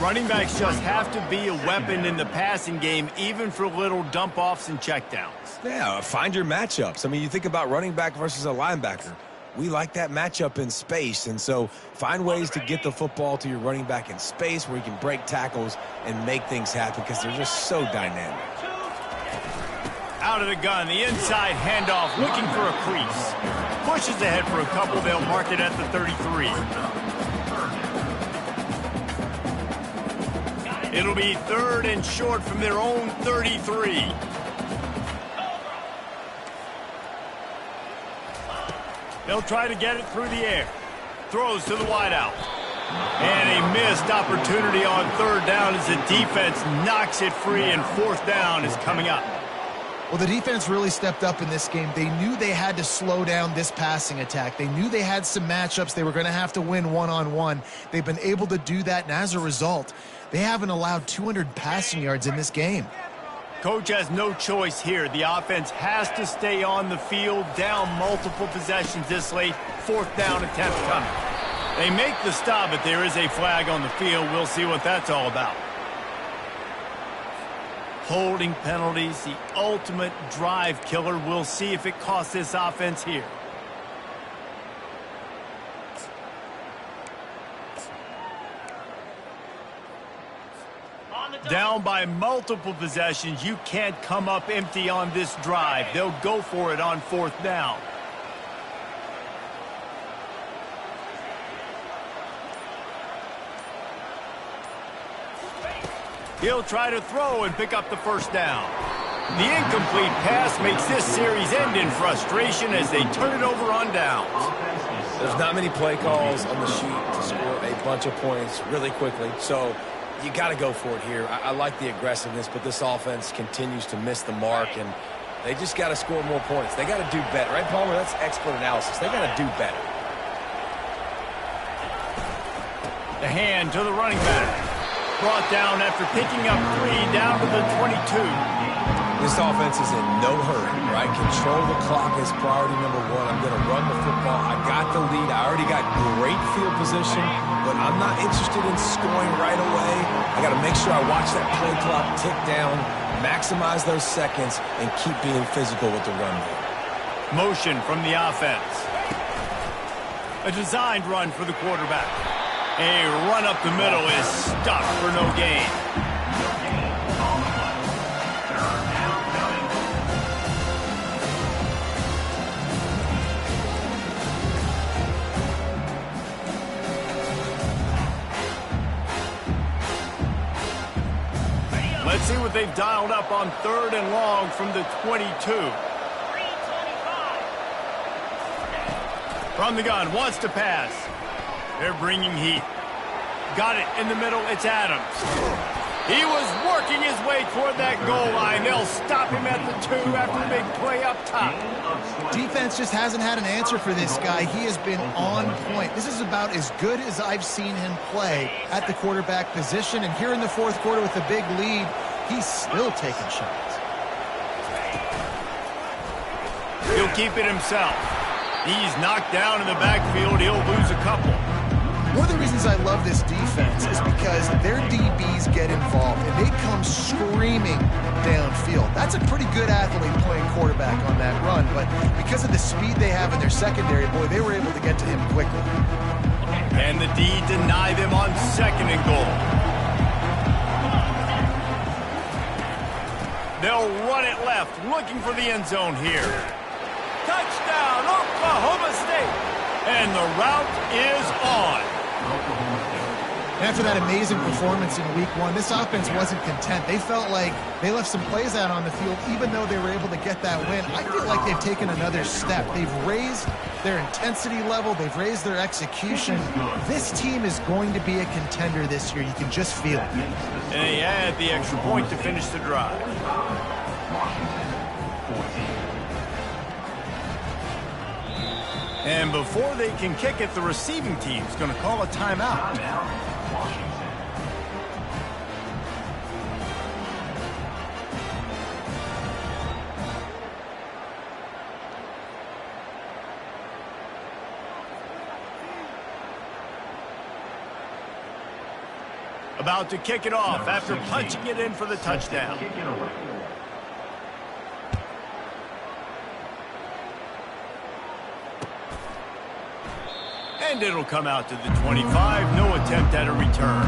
Running backs just have to be a weapon in the passing game, even for little dump-offs and checkdowns. Yeah, find your matchups. I mean, you think about running back versus a linebacker. We like that matchup in space, and so find ways to get the football to your running back in space where you can break tackles and make things happen because they're just so dynamic. Out of the gun, the inside handoff, looking for a crease. Pushes ahead for a couple, they'll mark it at the 33. It'll be 3rd and short from their own 33. They'll try to get it through the air. Throws to the wideout. And a missed opportunity on 3rd down as the defense knocks it free, and 4th down is coming up. Well, the defense really stepped up in this game. They knew they had to slow down this passing attack. They knew they had some matchups they were going to have to win one-on-one. They've been able to do that, and as a result, they haven't allowed 200 passing yards in this game. Coach has no choice here. The offense has to stay on the field, down multiple possessions this late. 4th down attempt coming. They make the stop, but there is a flag on the field. We'll see what that's all about. Holding penalties, the ultimate drive killer. We'll see if it costs this offense here. Down by multiple possessions. You can't come up empty on this drive. They'll go for it on 4th down. He'll try to throw and pick up the 1st down. The incomplete pass makes this series end in frustration as they turn it over on downs. There's not many play calls on the sheet to score a bunch of points really quickly, so you got to go for it here. I like the aggressiveness, but this offense continues to miss the mark, and they just got to score more points. They got to do better. Right, Palmer? That's expert analysis. They got to do better. The hand to the running back. Brought down after picking up 3 down to the 22. This offense is in no hurry, right? Control the clock is priority number 1. I'm going to run the football. I got the lead. I already got great field position, but I'm not interested in scoring right away. I got to make sure I watch that play clock tick down, maximize those seconds, and keep being physical with the run game. Motion from the offense. A designed run for the quarterback. A run up the middle is stuck for no gain. Let's see what they've dialed up on 3rd and long from the 22. From the gun, wants to pass. They're bringing heat. Got it in the middle, it's Adams. He was working his way toward that goal line. They'll stop him at the 2 after the big play up top. Defense just hasn't had an answer for this guy. He has been on point. This is about as good as I've seen him play at the quarterback position. And here in the 4th quarter with a big lead, he's still taking shots. He'll keep it himself. He's knocked down in the backfield. He'll lose a couple. One of the reasons I love this defense is because their DBs get involved and they come screaming downfield. That's a pretty good athlete playing quarterback on that run, but because of the speed they have in their secondary, boy, they were able to get to him quickly. And the D deny them on 2nd and goal. They'll run it left, looking for the end zone here. Touchdown, Oklahoma State! And the route is on. After that amazing performance in Week 1, this offense wasn't content. They felt like they left some plays out on the field, even though they were able to get that win. I feel like they've taken another step. They've raised their intensity level. They've raised their execution. This team is going to be a contender this year. You can just feel it. And they add the extra point to finish the drive. And before they can kick it, the receiving team's going to call a timeout. About to kick it off after punching it in for the touchdown. And it'll come out to the 25. No attempt at a return.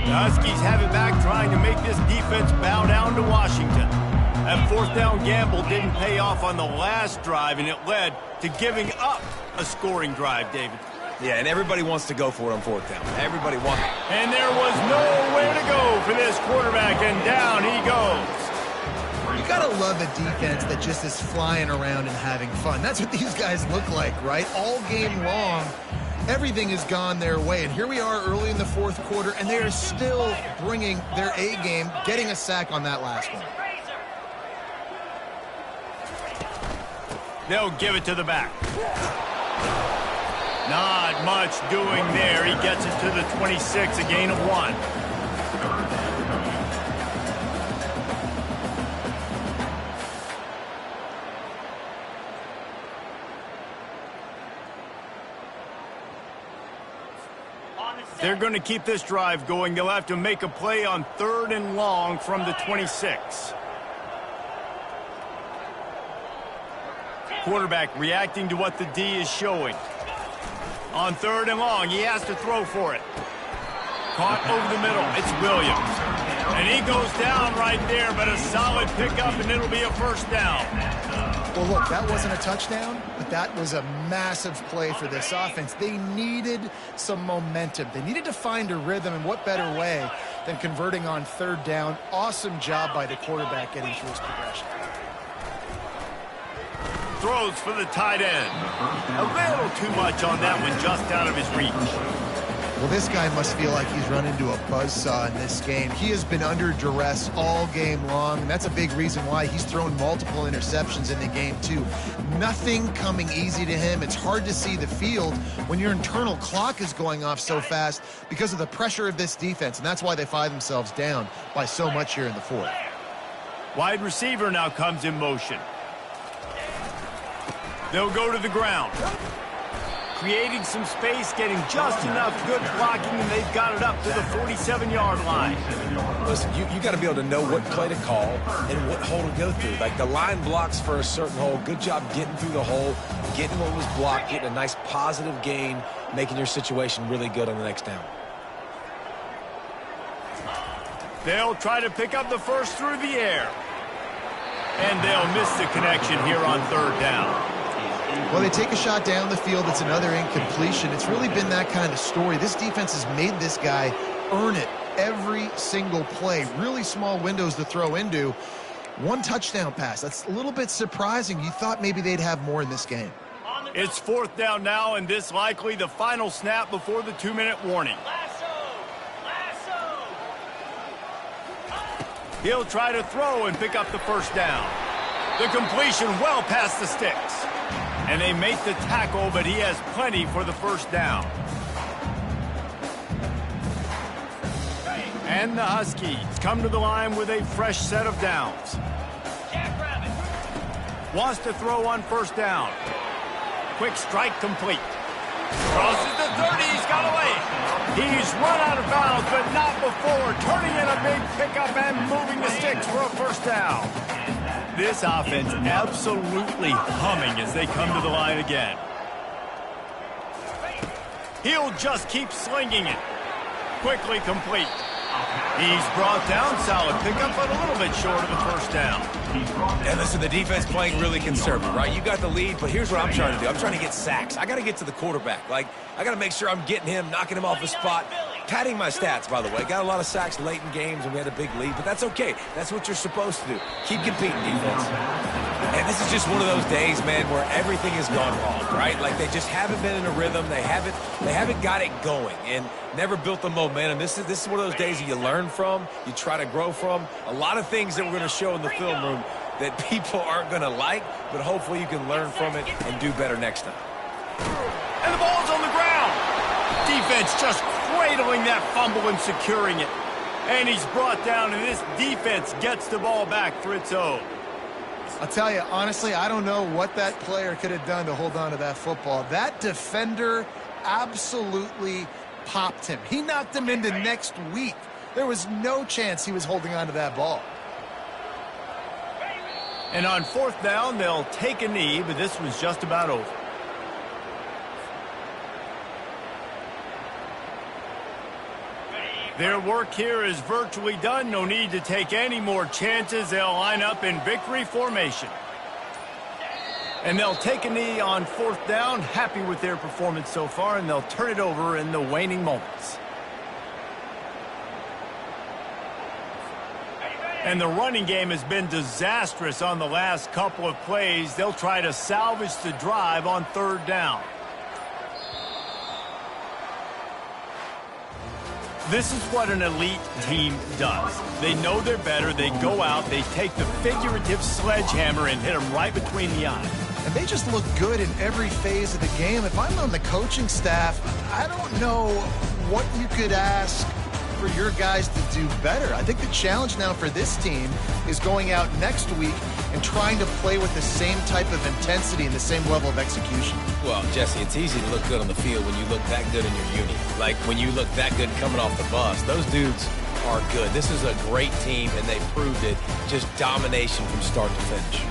The Huskies have it back, trying to make this defense bow down to Washington. That fourth down gamble didn't pay off on the last drive, and it led to giving up a scoring drive, David. Yeah, and everybody wants to go for it on fourth down. Everybody wants it. And there was nowhere to go for this quarterback, and down he goes. You gotta love a defense that just is flying around and having fun. That's what these guys look like, right? All game long, everything has gone their way. And here we are early in the fourth quarter, and they are still bringing their A game, getting a sack on that last one. They'll give it to the back. Not much doing there. He gets it to the 26, a gain of 1. They're going to keep this drive going. They'll have to make a play on 3rd and long from the 26. Quarterback reacting to what the D is showing. On 3rd and long, he has to throw for it. Caught over the middle. It's Williams. And he goes down right there, but a solid pickup, and it'll be a first down. Well, look, that wasn't a touchdown, but that was a massive play for this offense. They needed some momentum. They needed to find a rhythm, and what better way than converting on 3rd down. Awesome job by the quarterback getting through his progression. Throws for the tight end. A little too much on that one, just out of his reach. Well, this guy must feel like he's run into a buzzsaw in this game. He has been under duress all game long, and that's a big reason why he's thrown multiple interceptions in the game, too. Nothing coming easy to him. It's hard to see the field when your internal clock is going off so fast because of the pressure of this defense, and that's why they find themselves down by so much here in the fourth. Wide receiver now comes in motion. They'll go to the ground. Creating some space, getting just enough good blocking, and they've got it up to the 47-yard line. Listen, you got to be able to know what play to call and what hole to go through. Like the line blocks for a certain hole. Good job getting through the hole, getting what was blocked, getting a nice positive gain, making your situation really good on the next down. They'll try to pick up the first through the air. And they'll miss the connection here on 3rd down. Well, they take a shot down the field. It's another incompletion. It's really been that kind of story. This defense has made this guy earn it every single play. Really small windows to throw into. One touchdown pass. That's a little bit surprising. You thought maybe they'd have more in this game. It's 4th down now, and this likely the final snap before the 2-minute warning. He'll try to throw and pick up the first down. The completion well past the sticks. And they make the tackle, but he has plenty for the first down. And the Huskies come to the line with a fresh set of downs. Wants to throw on 1st down. Quick strike complete. Crosses the 30, he's got away. He's run out of bounds, but not before turning in a big pickup and moving the sticks for a first down. this offense absolutely humming as they come to the line again. He'll just keep slinging it. Quickly complete. He's brought down. Solid pickup, but a little bit short of the first down. And listen, the defense playing really conservative, right? You got the lead, but here's what I'm trying to do. I'm trying to get sacks. I got to get to the quarterback. Like, I got to make sure I'm getting him, knocking him off his spot. Padding my stats, by the way. Got a lot of sacks late in games, and we had a big lead, but that's okay. That's what you're supposed to do. Keep competing, defense. And this is just one of those days, man, where everything has gone wrong, right? Like, they just haven't been in a rhythm. They haven't got it going and never built the momentum. This is one of those days that you learn from, you try to grow from. A lot of things that we're going to show in the film room that people aren't going to like, but hopefully you can learn from it and do better next time. And the ball's on the ground. Defense just cradling that fumble and securing it. And he's brought down, and this defense gets the ball back for its own. I'll tell you, honestly, I don't know what that player could have done to hold on to that football. That defender absolutely popped him. He knocked him into next week. There was no chance he was holding on to that ball. And on fourth down, they'll take a knee, but this was just about over. Their work here is virtually done. No need to take any more chances. They'll line up in victory formation. And they'll take a knee on fourth down. Happy with their performance so far, and they'll turn it over in the waning moments. And the running game has been disastrous on the last couple of plays. They'll try to salvage the drive on third down. This is what an elite team does. They know they're better. They go out. They take the figurative sledgehammer and hit them right between the eyes. And they just look good in every phase of the game. If I'm on the coaching staff, I don't know what you could ask for your guys to do better. I think the challenge now for this team is going out next week and trying to play with the same type of intensity and the same level of execution. Well, Jesse, it's easy to look good on the field when you look that good in your uni. Like when you look that good coming off the bus. Those dudes are good. This is a great team, and they proved it. Just domination from start to finish.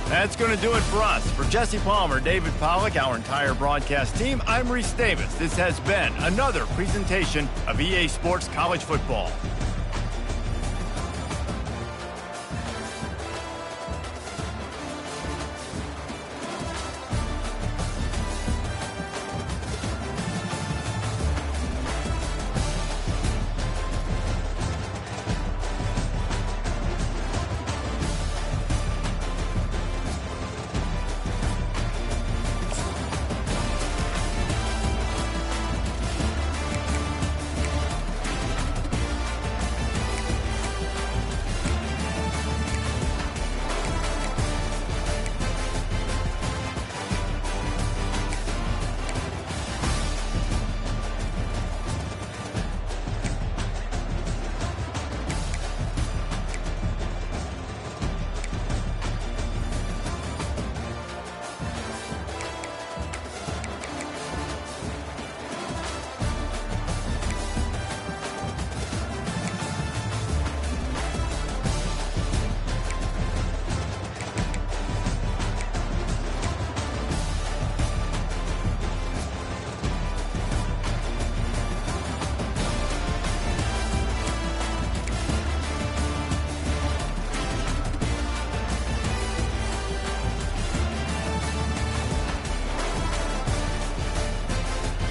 That's going to do it for us. For Jesse Palmer, David Pollack, our entire broadcast team, I'm Reese Davis. This has been another presentation of EA Sports College Football.